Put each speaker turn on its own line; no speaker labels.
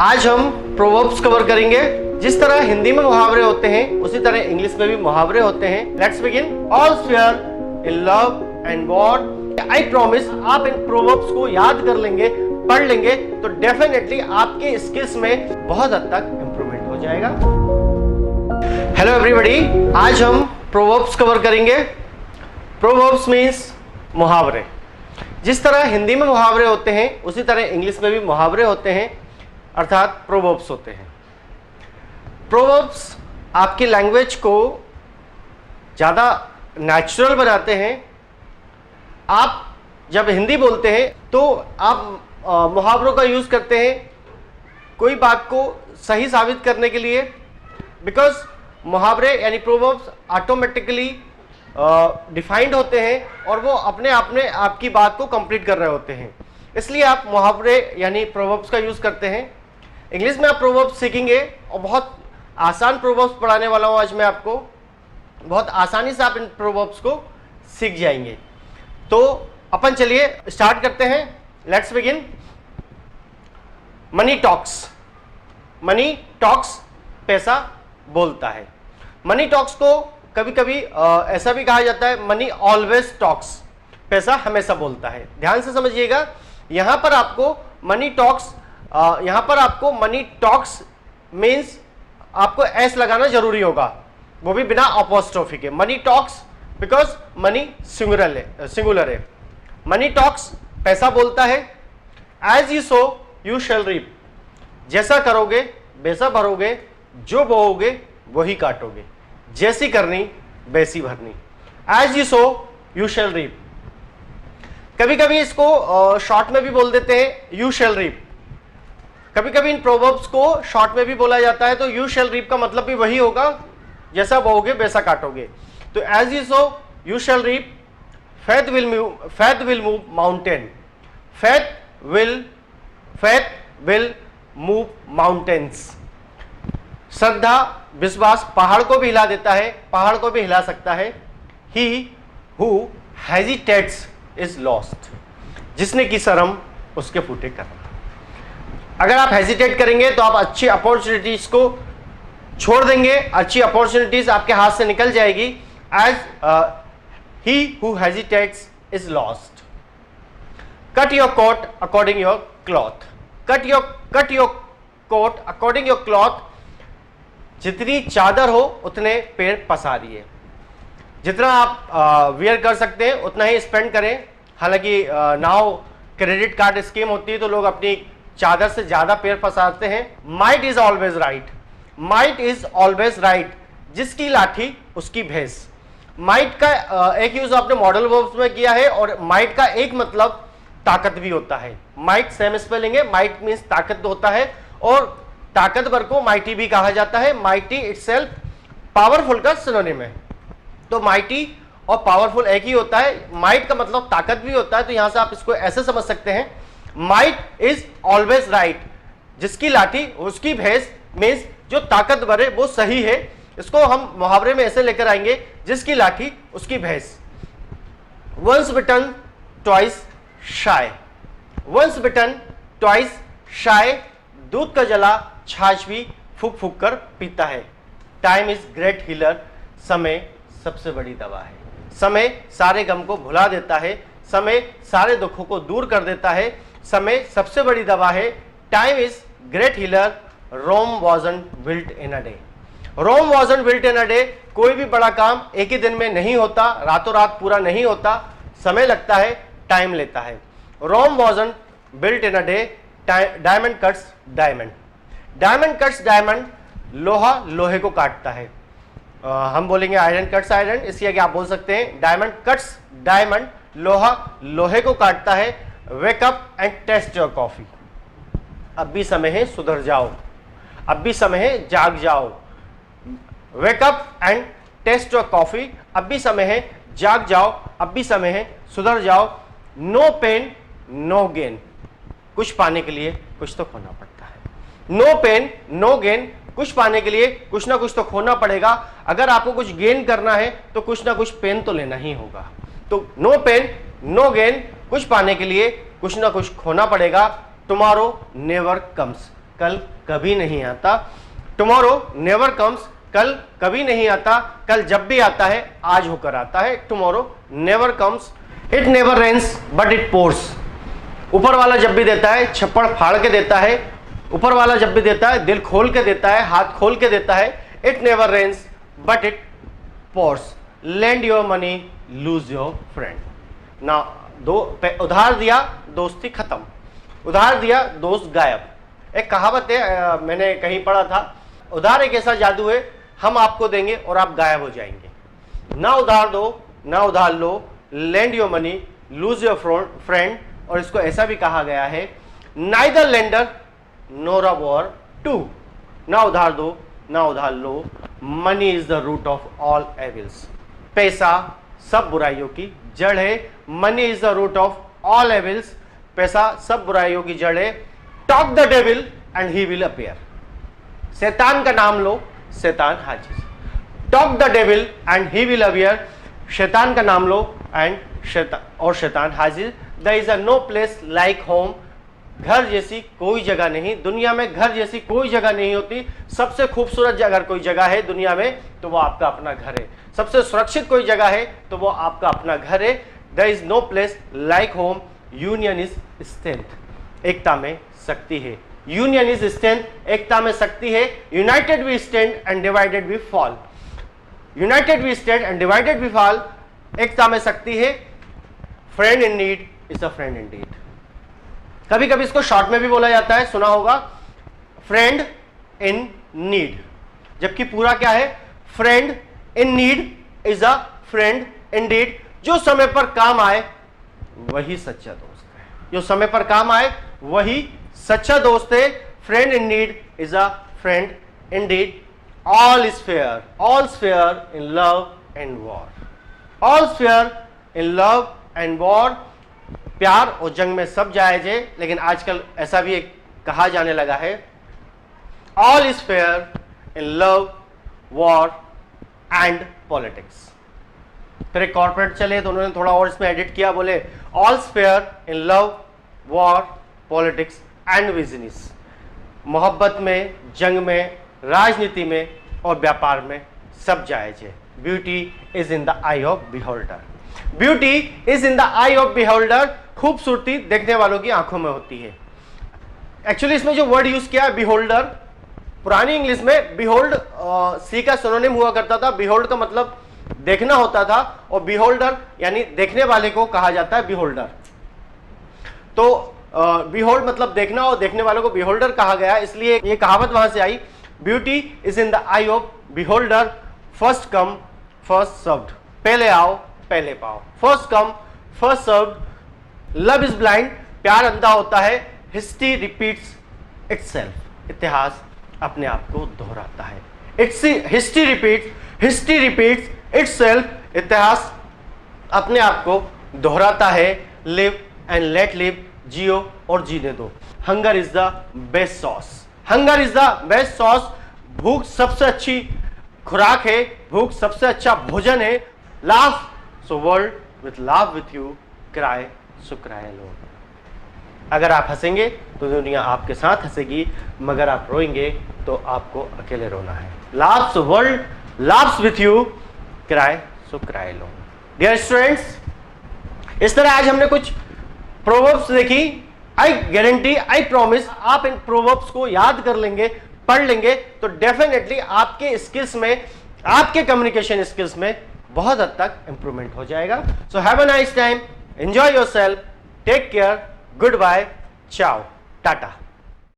आज हम proverbs cover करेंगे। जिस तरह हिंदी में मुहावरे होते हैं उसी तरह इंग्लिश में भी मुहावरे होते हैं। Let's begin. All fair in love and God. I promise आप इन प्रोवर्ब्स को याद कर लेंगे, पढ़ लेंगे तो डेफिनेटली आपके स्किल्स में बहुत हद तक इंप्रूवमेंट हो जाएगा। हेलो एवरीबॉडी, आज हम प्रोवर्ब्स कवर करेंगे। प्रोवर्ब्स मीन्स मुहावरे। जिस तरह हिंदी में मुहावरे होते हैं उसी तरह इंग्लिश में भी मुहावरे होते हैं, अर्थात प्रोवर्ब्स होते हैं। प्रोवर्ब्स आपकी लैंग्वेज को ज़्यादा नेचुरल बनाते हैं। आप जब हिंदी बोलते हैं तो आप मुहावरों का यूज़ करते हैं कोई बात को सही साबित करने के लिए, बिकॉज मुहावरे यानी प्रोवर्ब्स ऑटोमेटिकली डिफाइंड होते हैं और वो अपने आप में आपकी बात को कंप्लीट कर रहे होते हैं, इसलिए आप मुहावरे यानी प्रोवर्ब्स का यूज़ करते हैं। इंग्लिश में आप प्रोवर्ब्स सीखेंगे और बहुत आसान प्रोवर्ब्स पढ़ाने वाला हूँ आज मैं आपको। बहुत आसानी से आप इन प्रोवर्ब्स को सीख जाएंगे। तो अपन चलिए स्टार्ट करते हैं। Let's begin. Money talks. Money talks, पैसा बोलता है। मनी टॉक्स को कभी कभी ऐसा भी कहा जाता है, मनी ऑलवेज टॉक्स, पैसा हमेशा बोलता है। ध्यान से समझिएगा, यहां पर आपको मनी टॉक्स, यहां पर आपको मनी टॉक्स मीन्स आपको एस लगाना जरूरी होगा, वो भी बिना अपोस्ट्रोफी के। Money talks because money singular है। मनी टॉक्स, पैसा बोलता है। As you sow you shall reap. जैसा करोगे वैसा भरोगे, जो बोओगे वही काटोगे, जैसी करनी वैसी भरनी। As you sow you shall reap. कभी कभी इसको शॉर्ट में भी बोल देते हैं, यू शैल रीप। कभी कभी इन प्रोवर्ब्स को शॉर्ट में भी बोला जाता है, तो यू शैल रीप का मतलब भी वही होगा, जैसा बोओगे वैसा काटोगे। तो as you sow you shall reap. Faith will move mountain. Faith will move mountains. श्रद्धा, विश्वास पहाड़ को भी हिला देता है, पहाड़ को भी हिला सकता है। ही हु हेजिटेट्स इज लॉस्ट। जिसने की शर्म उसके फूटे कर्म। अगर आप हेजिटेट करेंगे तो आप अच्छी अपॉर्चुनिटीज को छोड़ देंगे, अच्छी अपॉर्चुनिटीज आपके हाथ से निकल जाएगी। As he who hesitates is lost. Cut your coat according your cloth. Cut your coat according your cloth. जितनी चादर हो उतने पैर पसारिए। जितना आप वियर कर सकते हैं उतना ही स्पेंड करें। हालांकि नाउ क्रेडिट कार्ड स्कीम होती है तो लोग अपनी चादर से ज्यादा पैर पसारते हैं। Might is always right. Might is always right. जिसकी लाठी उसकी भैंस। माइट का एक यूज आपने मॉडल वर्ब्स में किया है और माइट का एक मतलब ताकत भी होता है। माइट सेम स्पेलिंग है। माइट मीन्स ताकत होता है और ताकतवर को माइटी भी कहा जाता है। माइटी इटसेल्फ पावरफुल का सिनोनिम है। तो माइटी और पावरफुल एक ही होता है। माइट का मतलब ताकत भी होता है, तो यहां से आप इसको ऐसे समझ सकते हैं, माइट इज ऑलवेज राइट। जिसकी लाठी उसकी भैंस मीन्स जो ताकतवर है वो सही है। इसको हम मुहावरे में ऐसे लेकर आएंगे, जिसकी लाठी उसकी भैंस। वंस बिटन ट्वाइस शाय। वंस बिटन ट्वाइस शाय। दूध का जला छाछ भी फूक फूक कर पीता है। Time is great healer. समय सबसे बड़ी दवा है। समय सारे गम को भुला देता है। समय सारे दुखों को दूर कर देता है। समय सबसे बड़ी दवा है। Time is great healer. Rome wasn't built in a day. Rome wasn't built in a day. कोई भी बड़ा काम एक ही दिन में नहीं होता, रातों रात पूरा नहीं होता, समय लगता है, टाइम लेता है। Rome wasn't built in a day. Diamond cuts diamond. Diamond cuts diamond. लोहा लोहे को काटता है। हम बोलेंगे आयरन कट्स आयरन, इसलिए आगे आप बोल सकते हैं डायमंड कट्स डायमंड। लोहा लोहे को काटता है। Wake up and taste your coffee. अब भी समय है, सुधर जाओ। अब भी समय है, जाग जाओ। Wake up and taste your coffee. अब भी समय है, जाग जाओ। अब भी समय है, सुधर जाओ। No pain no gain. कुछ पाने के लिए कुछ तो खोना पड़ता है। No pain no gain. कुछ पाने के लिए कुछ ना कुछ तो खोना पड़ेगा। अगर आपको कुछ गेन करना है तो कुछ ना कुछ पेन तो लेना ही होगा। तो नो पेन नो गेन। कुछ पाने के लिए कुछ ना कुछ खोना पड़ेगा। Tomorrow never comes. कल कभी नहीं आता। टुमारो नेवर कम्स, कल कभी नहीं आता, कल जब भी आता है आज होकर आता है। Tomorrow never comes. It never rains but it pours, ऊपर वाला जब भी देता है छप्पड़ फाड़ के देता है, ऊपर वाला जब भी देता है दिल खोल के देता है, हाथ खोल के देता है। It never rains but it pours. Lend your money lose your friend ना। उधार दिया दोस्ती खत्म, उधार दिया दोस्त गायब। एक कहावत है, मैंने कहीं पढ़ा था, उधार एक ऐसा जादू है, हम आपको देंगे और आप गायब हो जाएंगे। ना उधार दो ना उधार लो, lend your money lose your friend. और इसको ऐसा भी कहा गया है, नाइदर लेंडर नोर अ वॉर टू। ना उधार दो ना उधार लो, money is the root of all evils. पैसा सब बुराइयों की जड़ है। Money is the root of all evils, पैसा सब बुराइयों की जड़ है। Talk the devil and he will appear, शैतान का नाम लो शैतान हाजिर। Talk the devil and he will appear, शैतान का नाम लो एंड शैतान हाजिर। There is a no place like home, घर जैसी कोई जगह नहीं दुनिया में, घर जैसी कोई जगह नहीं होती। सबसे खूबसूरत अगर कोई जगह है दुनिया में तो वो आपका अपना घर है। सबसे सुरक्षित कोई जगह है तो वो आपका अपना घर है। There is no place like home, union is strength, एकता में शक्ति है। यूनियन इज स्ट्रेंथ, एकता में शक्ति है। United we stand and divided we fall, united we stand and divided we fall, एकता में शक्ति है। Friend in need is a friend indeed. कभी कभी इसको शॉर्ट में भी बोला जाता है, सुना होगा, फ्रेंड इन नीड, जबकि पूरा क्या है, friend in need is a friend Indeed. जो समय पर काम आए वही सच्चा दोस्त है, जो समय पर काम आए वही सच्चा दोस्त है। Friend in need is a friend indeed. All is fair, all's fair in love and war, all's fair in love and war. प्यार और जंग में सब जायज है, लेकिन आजकल ऐसा भी एक कहा जाने लगा है, all is fair in love war and politics. फिर एक कॉर्पोरेट चले तो उन्होंने थोड़ा और इसमें एडिट किया, बोले all fair in love war politics and business. मोहब्बत में, जंग में, राजनीति में और व्यापार में सब जायज है। Beauty is in the eye of beholder, beauty is in the eye of beholder. खूबसूरती देखने वालों की आंखों में होती है। एक्चुअली इसमें जो वर्ड यूज किया है बिहोल्डर, पुरानी इंग्लिश में बिहोल्ड सी का सिनोनिम हुआ करता था। बिहोल्ड का मतलब देखना होता था और बिहोल्डर यानी देखने वाले को कहा जाता है बिहोल्डर। तो बिहोल्ड मतलब देखना और देखने वालों को बिहोल्डर कहा गया, इसलिए ये कहावत वहां से आई, beauty is in the eye of beholder. First come first served, पहले आओ पहले पाओ। First come first served. Love is blind, प्यार अंधा होता है। हिस्ट्री रिपीट्स इटसेल्फ, इतिहास अपने आप को दोहराता है। हिस्ट्री रिपीट्स इटसेल्फ, इतिहास अपने आप को दोहराता है। लिव एंड लेट लिव, जियो और जीने दो। Hunger is the best sauce, hunger is the best sauce. भूख सबसे अच्छी खुराक है, भूख सबसे अच्छा भोजन है। Laugh so world with laugh with you, cry so cry alone. अगर आप हंसेंगे तो दुनिया आपके साथ हंसेगी, मगर आप रोएंगे तो आपको अकेले रोना है। Laughs world laughs with you, cry so cry alone. Dear students, इस तरह आज हमने कुछ प्रोवर्ब्स देखी। आई गारंटी, आई प्रॉमिस, आप इन प्रोवर्ब्स को याद कर लेंगे, पढ़ लेंगे तो डेफिनेटली आपके स्किल्स में, आपके कम्युनिकेशन स्किल्स में बहुत हद तक इंप्रूवमेंट हो जाएगा। So have a nice time, enjoy yourself, take care, good bye, ciao, Tata.